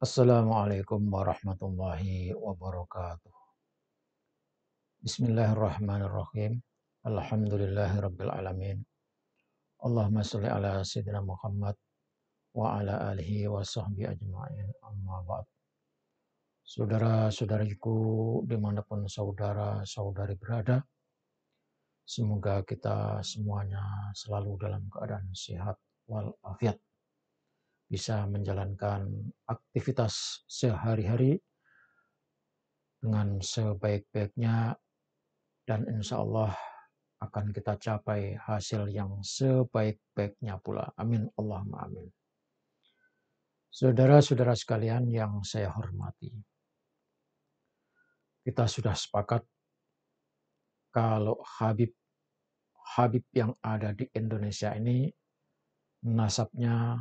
Assalamualaikum warahmatullahi wabarakatuh. Bismillahirrahmanirrahim. Alhamdulillahirabbil alamin. Allahumma shalli ala sayyidina Muhammad wa ala alihi wa sahbihi ajma'in. Amma ba'd. Saudara-saudariku dimanapun saudara-saudari berada, semoga kita semuanya selalu dalam keadaan sehat walafiat, bisa menjalankan aktivitas sehari-hari dengan sebaik-baiknya, dan insya Allah akan kita capai hasil yang sebaik-baiknya pula. Amin. Allahumma amin. Saudara-saudara sekalian yang saya hormati, kita sudah sepakat kalau Habib yang ada di Indonesia ini nasabnya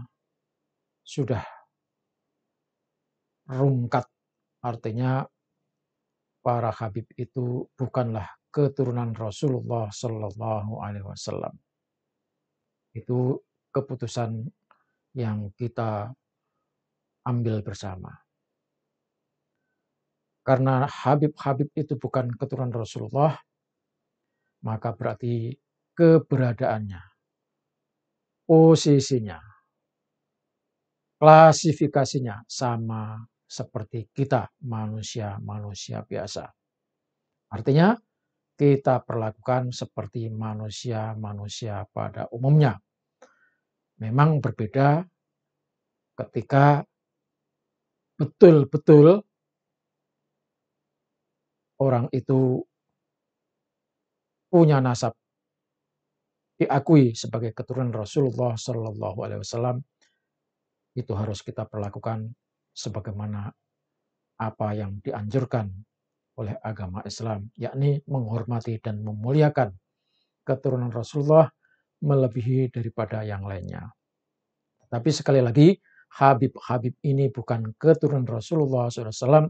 sudah rungkat. Artinya para Habib itu bukanlah keturunan Rasulullah Shallallahu Alaihi Wasallam. Itu keputusan yang kita ambil bersama. Karena Habib-Habib itu bukan keturunan Rasulullah, maka berarti keberadaannya, posisinya, klasifikasinya sama seperti kita manusia-manusia biasa. Artinya kita perlakukan seperti manusia-manusia pada umumnya. Memang berbeda ketika betul-betul orang itu punya nasab diakui sebagai keturunan Rasulullah Shallallahu Alaihi Wasallam. Itu harus kita perlakukan sebagaimana apa yang dianjurkan oleh agama Islam, yakni menghormati dan memuliakan keturunan Rasulullah melebihi daripada yang lainnya. Tapi sekali lagi, Habib-Habib ini bukan keturunan Rasulullah SAW,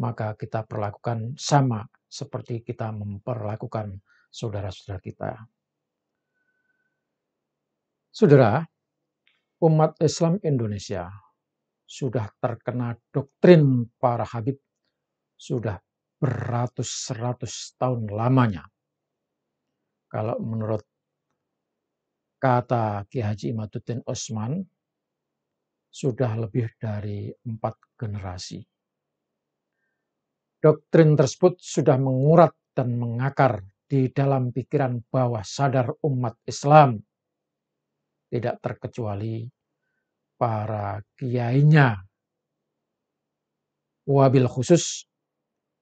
maka kita perlakukan sama seperti kita memperlakukan saudara-saudara kita. Saudara, umat Islam Indonesia sudah terkena doktrin para Habib sudah beratus-ratus tahun lamanya. Kalau menurut kata Ki Haji Imaduddin Utsman, sudah lebih dari 4 generasi. Doktrin tersebut sudah mengurat dan mengakar di dalam pikiran bawah sadar umat Islam, tidak terkecuali para kiainya, wabil khusus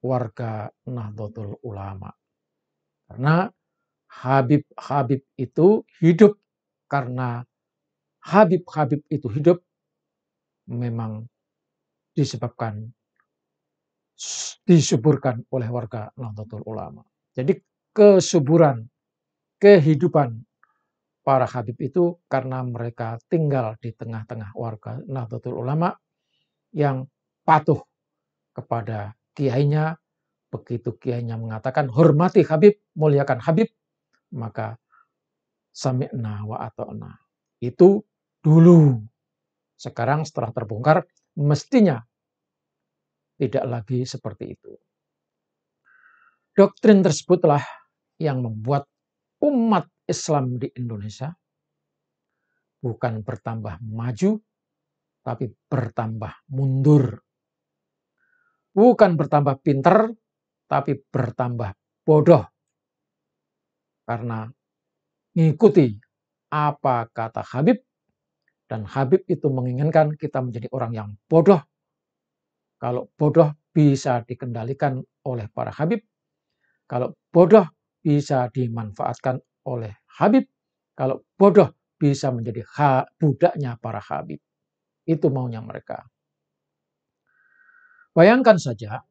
warga Nahdlatul Ulama. Karena Habib-Habib itu hidup, karena Habib-Habib itu hidup memang disuburkan oleh warga Nahdlatul Ulama. Jadi kesuburan, kehidupan para Habib itu karena mereka tinggal di tengah-tengah warga Nahdlatul Ulama yang patuh kepada kiainya. Begitu kiainya mengatakan hormati Habib, muliakan Habib, maka sami'na wa ata'na. Itu dulu. Sekarang setelah terbongkar, mestinya tidak lagi seperti itu. Doktrin tersebutlah yang membuat umat Islam di Indonesia bukan bertambah maju, tapi bertambah mundur. Bukan bertambah pinter, tapi bertambah bodoh. Karena mengikuti apa kata Habib, dan Habib itu menginginkan kita menjadi orang yang bodoh. Kalau bodoh bisa dikendalikan oleh para Habib, kalau bodoh bisa dimanfaatkan oleh Habib, kalau bodoh bisa menjadi budaknya para Habib. Itu maunya mereka. Bayangkan saja,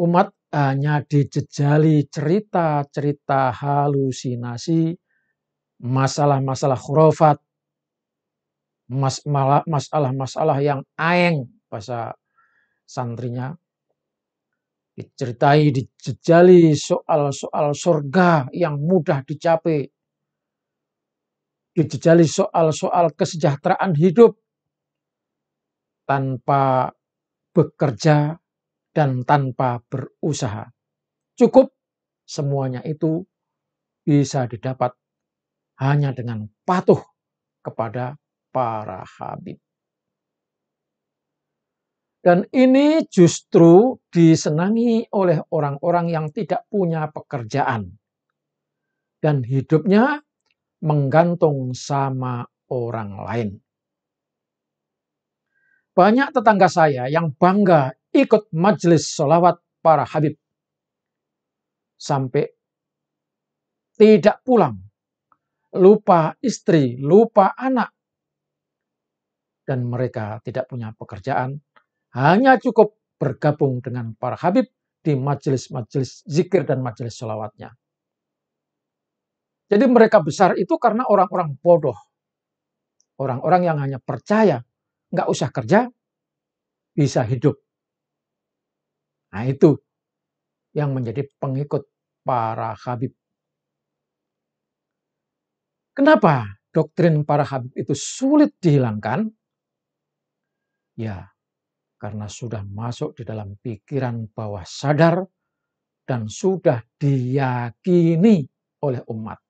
umat hanya dijejali cerita-cerita halusinasi, masalah-masalah khurafat, masalah-masalah yang aeng, bahasa santrinya, diceritai, dijejali soal-soal surga yang mudah dicapai, dijejali soal-soal kesejahteraan hidup, tanpa bekerja, dan tanpa berusaha. Cukup semuanya itu bisa didapat hanya dengan patuh kepada para habib. Dan ini justru disenangi oleh orang-orang yang tidak punya pekerjaan dan hidupnya menggantung sama orang lain. Banyak tetangga saya yang bangga ikut majelis sholawat para habib sampai tidak pulang, lupa istri, lupa anak, dan mereka tidak punya pekerjaan, hanya cukup bergabung dengan para habib di majelis-majelis zikir dan majelis sholawatnya. Jadi mereka besar itu karena orang-orang bodoh, orang-orang yang hanya percaya, nggak usah kerja, bisa hidup. Nah itu yang menjadi pengikut para habib. Kenapa doktrin para habib itu sulit dihilangkan? Ya, karena sudah masuk di dalam pikiran bawah sadar dan sudah diyakini oleh umat.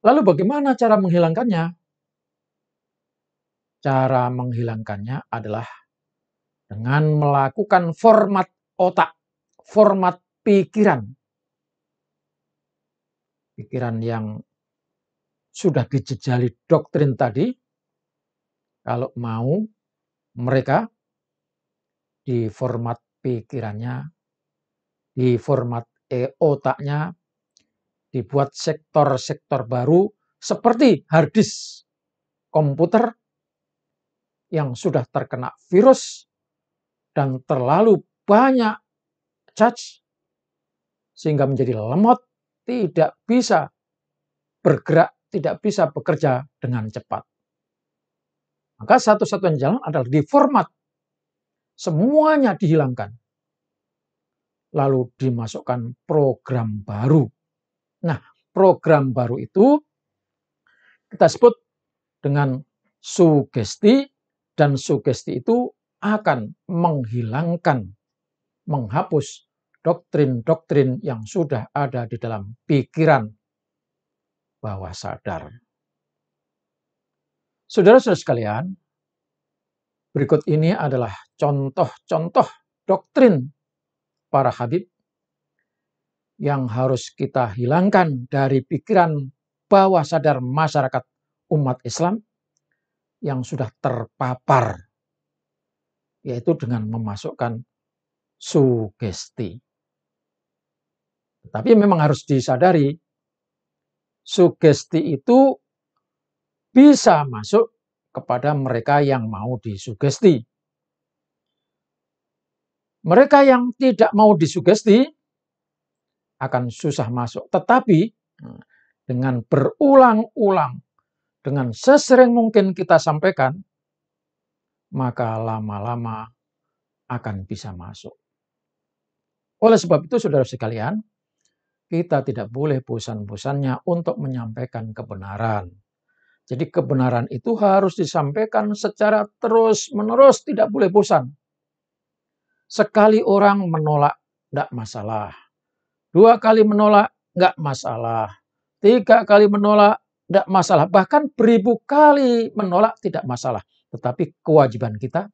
Lalu bagaimana cara menghilangkannya? Cara menghilangkannya adalah dengan melakukan format otak, format pikiran. Pikiran yang sudah dijejali doktrin tadi, kalau mau mereka di format pikirannya, di format otaknya, dibuat sektor-sektor baru seperti hard disk komputer yang sudah terkena virus dan terlalu banyak charge sehingga menjadi lemot, tidak bisa bergerak, tidak bisa bekerja dengan cepat. Maka satu-satunya jalan adalah diformat, semuanya dihilangkan, lalu dimasukkan program baru. Nah, program baru itu kita sebut dengan sugesti, dan sugesti itu akan menghilangkan, menghapus doktrin-doktrin yang sudah ada di dalam pikiran bawah sadar. Saudara-saudara sekalian, berikut ini adalah contoh-contoh doktrin para habib yang harus kita hilangkan dari pikiran bawah sadar masyarakat umat Islam yang sudah terpapar, yaitu dengan memasukkan sugesti. Tapi memang harus disadari, sugesti itu bisa masuk kepada mereka yang mau disugesti. Mereka yang tidak mau disugesti akan susah masuk. Tetapi dengan berulang-ulang, dengan sesering mungkin kita sampaikan, maka lama-lama akan bisa masuk. Oleh sebab itu, saudara sekalian, kita tidak boleh bosan-bosannya untuk menyampaikan kebenaran. Jadi kebenaran itu harus disampaikan secara terus-menerus, tidak boleh bosan. Sekali orang menolak, tidak masalah. 2 kali menolak, nggak masalah. 3 kali menolak, tidak masalah. Bahkan beribu kali menolak, tidak masalah. Tetapi kewajiban kita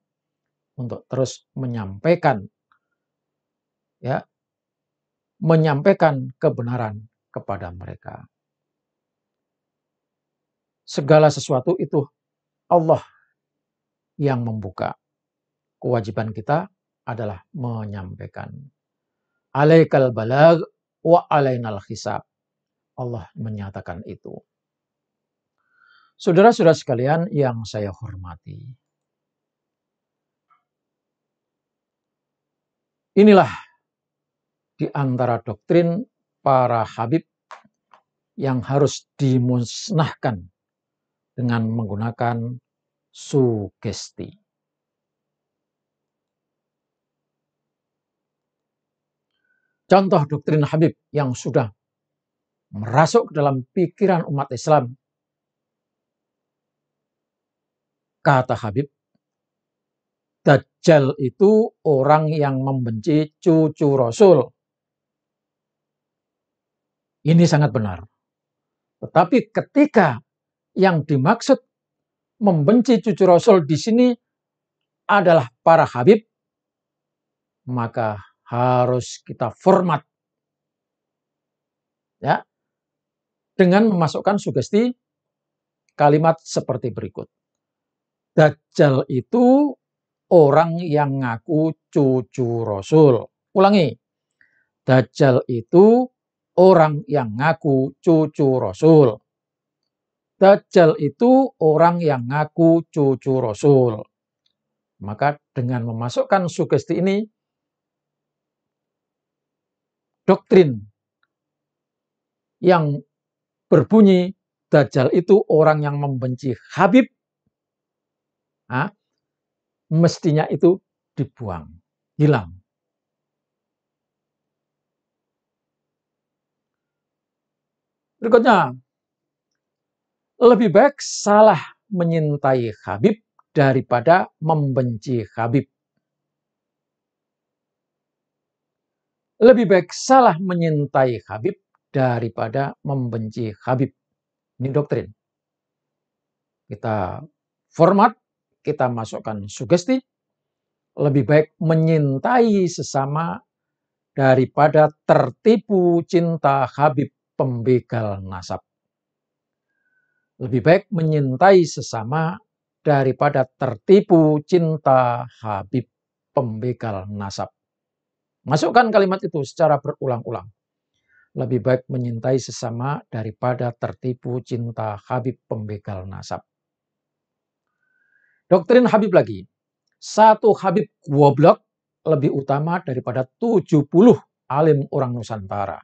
untuk terus menyampaikan, ya, menyampaikan kebenaran kepada mereka. Segala sesuatu itu Allah yang membuka. Kewajiban kita adalah menyampaikan. Alaikal balag wa alainal hisab. Allah menyatakan itu. Saudara-saudara sekalian yang saya hormati, inilah di antara doktrin para habib yang harus dimusnahkan dengan menggunakan sugesti. Contoh doktrin habib yang sudah merasuk ke dalam pikiran umat Islam Kata Habib, Dajjal itu orang yang membenci cucu Rasul. Ini sangat benar. Tetapi ketika yang dimaksud membenci cucu Rasul di sini adalah para Habib, maka harus kita format ya dengan memasukkan sugesti kalimat seperti berikut. Dajjal itu orang yang ngaku cucu Rasul. Ulangi. Dajjal itu orang yang ngaku cucu Rasul. Dajjal itu orang yang ngaku cucu Rasul. Maka dengan memasukkan sugesti ini, doktrin yang berbunyi Dajjal itu orang yang membenci Habib, mestinya itu dibuang, hilang. Berikutnya, lebih baik salah menyintai Habib daripada membenci Habib. Lebih baik salah menyintai Habib daripada membenci Habib. Ini doktrin. Kita format, kita masukkan sugesti. Lebih baik menyintai sesama daripada tertipu cinta Habib pembegal nasab. Lebih baik menyintai sesama daripada tertipu cinta Habib pembegal nasab. Masukkan kalimat itu secara berulang-ulang. Lebih baik menyintai sesama daripada tertipu cinta Habib pembegal nasab. Doktrin Habib lagi. Satu Habib goblok lebih utama daripada 70 alim orang Nusantara.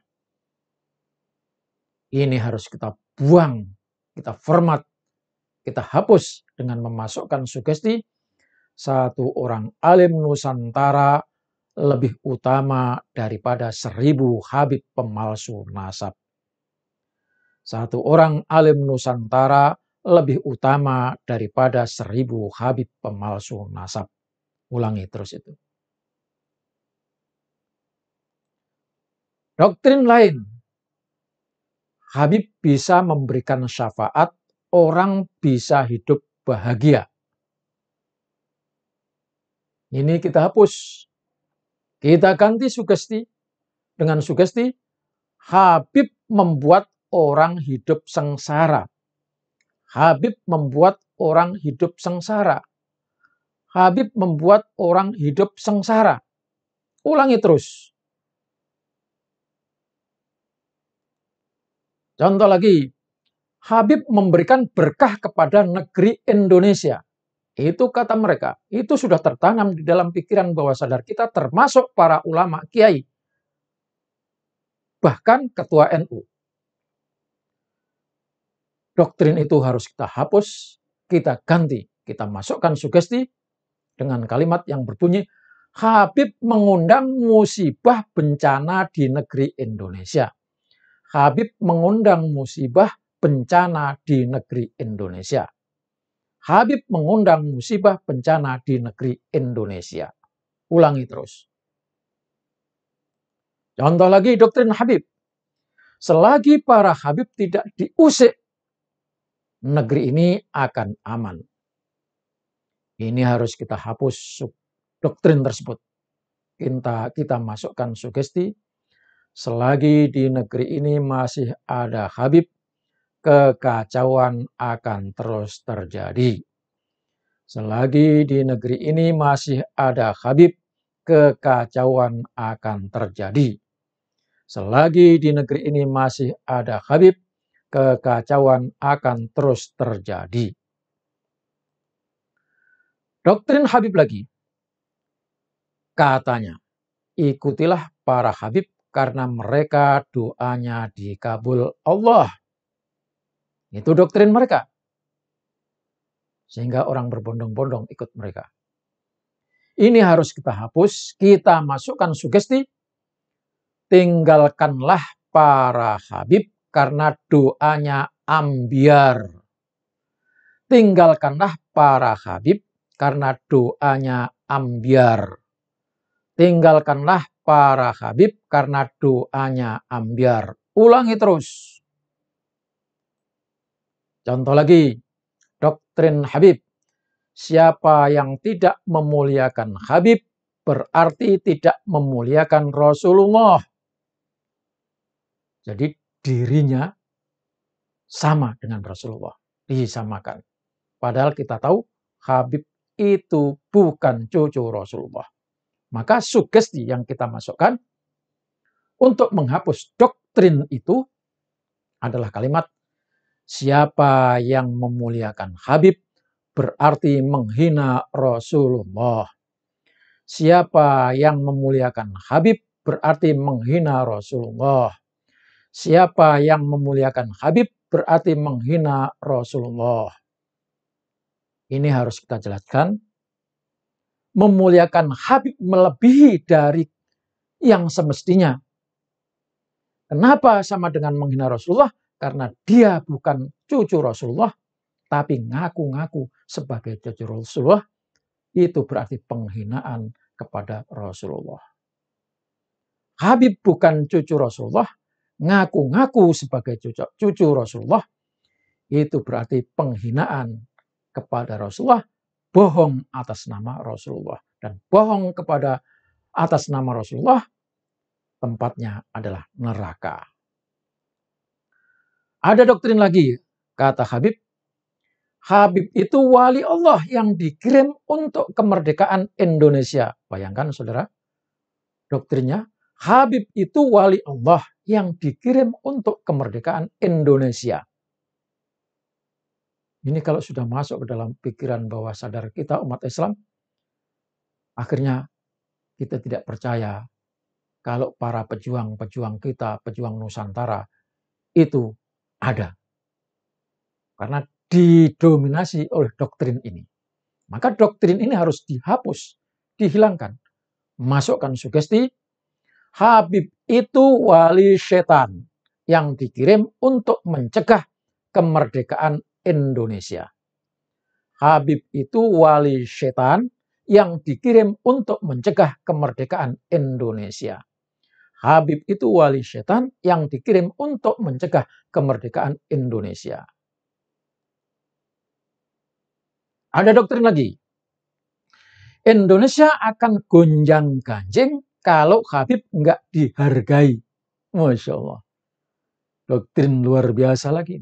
Ini harus kita buang, kita format, kita hapus dengan memasukkan sugesti. Satu orang alim Nusantara lebih utama daripada 1000 Habib pemalsu nasab. Satu orang alim Nusantara lebih utama daripada 1000 Habib pemalsu nasab. Ulangi terus itu. Doktrin lain, Habib bisa memberikan syafaat, orang bisa hidup bahagia. Ini kita hapus. Kita ganti sugesti dengan sugesti Habib membuat orang hidup sengsara. Habib membuat orang hidup sengsara. Habib membuat orang hidup sengsara. Ulangi terus. Contoh lagi, Habib memberikan berkah kepada negeri Indonesia. Itu kata mereka, itu sudah tertanam di dalam pikiran bawah sadar kita termasuk para ulama, kiai. Bahkan ketua NU. Doktrin itu harus kita hapus, kita ganti, kita masukkan sugesti dengan kalimat yang berbunyi, Habib mengundang musibah bencana di negeri Indonesia. Habib mengundang musibah bencana di negeri Indonesia. Habib mengundang musibah bencana di negeri Indonesia. Ulangi terus. Contoh lagi doktrin Habib. Selagi para Habib tidak diusik, negeri ini akan aman. Ini harus kita hapus doktrin tersebut. Kita masukkan sugesti. Selagi di negeri ini masih ada Habib, kekacauan akan terus terjadi. Selagi di negeri ini masih ada Habib, kekacauan akan terjadi. Selagi di negeri ini masih ada Habib, kekacauan akan terus terjadi. Doktrin Habib lagi. Katanya, ikutilah para Habib karena mereka doanya dikabul Allah. Itu doktrin mereka. Sehingga orang berbondong-bondong ikut mereka. Ini harus kita hapus, kita masukkan sugesti. Tinggalkanlah para Habib karena doanya ambiar. tinggalkanlah para habib karena doanya ambyar. Tinggalkanlah para habib karena doanya ambyar. Ulangi terus. Contoh lagi, doktrin Habib. Siapa yang tidak memuliakan Habib berarti tidak memuliakan Rasulullah. Jadi dirinya sama dengan Rasulullah, disamakan. Padahal kita tahu Habib itu bukan cucu Rasulullah. Maka sugesti yang kita masukkan untuk menghapus doktrin itu adalah kalimat, siapa yang memuliakan Habib berarti menghina Rasulullah. Siapa yang memuliakan Habib berarti menghina Rasulullah. Siapa yang memuliakan Habib berarti menghina Rasulullah. Ini harus kita jelaskan. Memuliakan Habib melebihi dari yang semestinya. Kenapa sama dengan menghina Rasulullah? Karena dia bukan cucu Rasulullah, tapi ngaku-ngaku sebagai cucu Rasulullah. Itu berarti penghinaan kepada Rasulullah. Habib bukan cucu Rasulullah, ngaku-ngaku sebagai cucu Rasulullah. Itu berarti penghinaan kepada Rasulullah, bohong atas nama Rasulullah. Dan bohong kepada atas nama Rasulullah, tempatnya adalah neraka. Ada doktrin lagi, kata Habib. Habib itu wali Allah yang dikirim untuk kemerdekaan Indonesia. Bayangkan saudara, doktrinnya Habib itu wali Allah yang dikirim untuk kemerdekaan Indonesia. Ini kalau sudah masuk ke dalam pikiran bawah sadar kita umat Islam, akhirnya kita tidak percaya kalau para pejuang-pejuang kita, pejuang Nusantara itu ada. Karena didominasi oleh doktrin ini. Maka doktrin ini harus dihapus, dihilangkan. Masukkan sugesti, Habib itu wali setan yang dikirim untuk mencegah kemerdekaan Indonesia. Habib itu wali setan yang dikirim untuk mencegah kemerdekaan Indonesia. Habib itu wali setan yang dikirim untuk mencegah kemerdekaan Indonesia. Ada doktrin lagi. Indonesia akan gonjang-ganjing kalau Habib nggak dihargai. Masya Allah. Doktrin luar biasa lagi.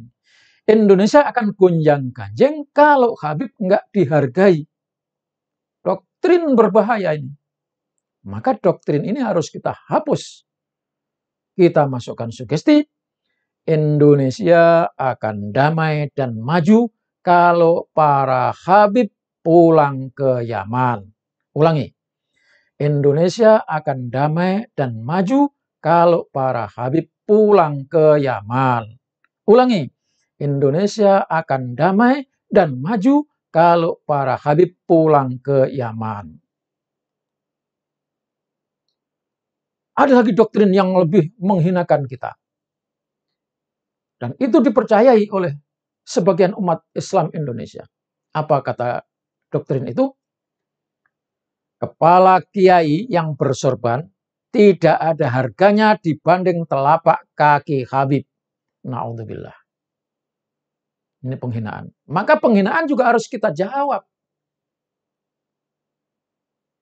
Indonesia akan gonjang-ganjing kalau Habib nggak dihargai. Doktrin berbahaya ini. Maka doktrin ini harus kita hapus. Kita masukkan sugesti, Indonesia akan damai dan maju kalau para Habib pulang ke Yaman. Ulangi, Indonesia akan damai dan maju kalau para Habib pulang ke Yaman. Ulangi, Indonesia akan damai dan maju kalau para Habib pulang ke Yaman. Ada lagi doktrin yang lebih menghinakan kita. Dan itu dipercayai oleh sebagian umat Islam Indonesia. Apa kata doktrin itu? Kepala kiai yang bersorban tidak ada harganya dibanding telapak kaki Habib. Na'udzubillah. Ini penghinaan. Maka penghinaan juga harus kita jawab.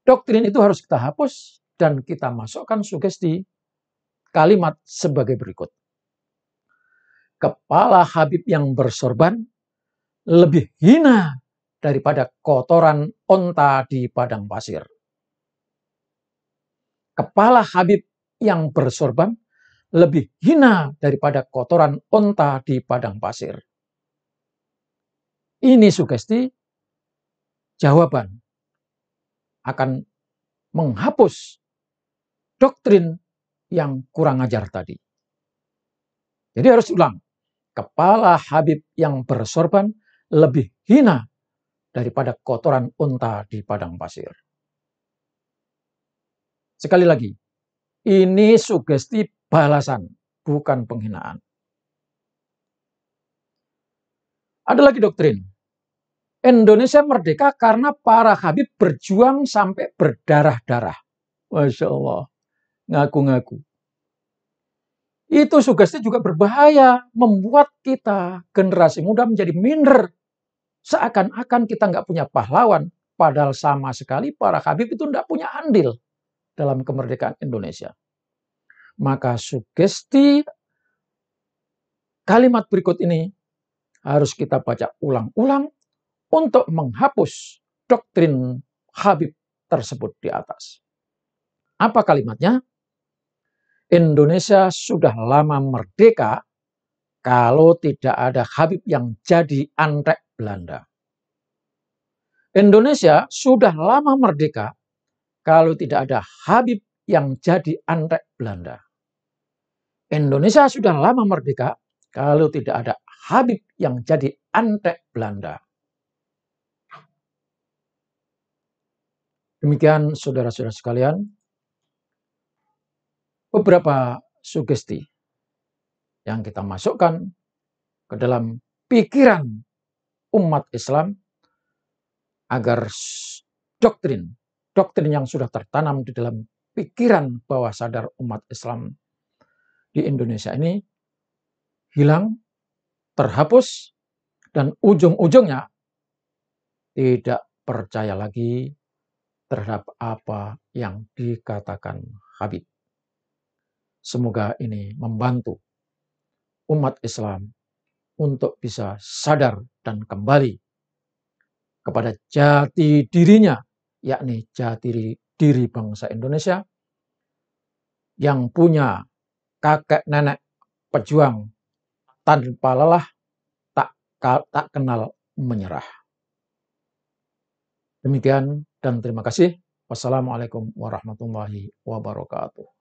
Doktrin itu harus kita hapus dan kita masukkan sugesti kalimat sebagai berikut. Kepala Habib yang bersorban lebih hina daripada kotoran onta di padang pasir. Kepala Habib yang bersorban lebih hina daripada kotoran onta di padang pasir. Ini sugesti jawaban akan menghapus doktrin yang kurang ajar tadi. Jadi harus ulang. Kepala Habib yang bersorban lebih hina daripada kotoran unta di padang pasir. Sekali lagi, ini sugesti balasan, bukan penghinaan. Ada lagi doktrin. Indonesia merdeka karena para Habib berjuang sampai berdarah-darah. Masya Allah, ngaku-ngaku. Itu sugesti juga berbahaya, membuat kita generasi muda menjadi minder. Seakan-akan kita nggak punya pahlawan, padahal sama sekali para Habib itu nggak punya andil dalam kemerdekaan Indonesia. Maka sugesti kalimat berikut ini harus kita baca ulang-ulang untuk menghapus doktrin Habib tersebut di atas. Apa kalimatnya? Indonesia sudah lama merdeka kalau tidak ada Habib yang jadi antek Belanda. Indonesia sudah lama merdeka kalau tidak ada Habib yang jadi antek Belanda. Indonesia sudah lama merdeka kalau tidak ada Habib yang jadi antek Belanda. Demikian saudara-saudara sekalian, beberapa sugesti yang kita masukkan ke dalam pikiran umat Islam agar doktrin yang sudah tertanam di dalam pikiran bawah sadar umat Islam di Indonesia ini hilang, terhapus, dan ujung-ujungnya tidak percaya lagi terhadap apa yang dikatakan Habib. Semoga ini membantu umat Islam untuk bisa sadar dan kembali kepada jati dirinya, yakni jati diri bangsa Indonesia yang punya kakek nenek pejuang tanpa lelah, tak kenal menyerah. Demikian dan terima kasih. Wassalamualaikum warahmatullahi wabarakatuh.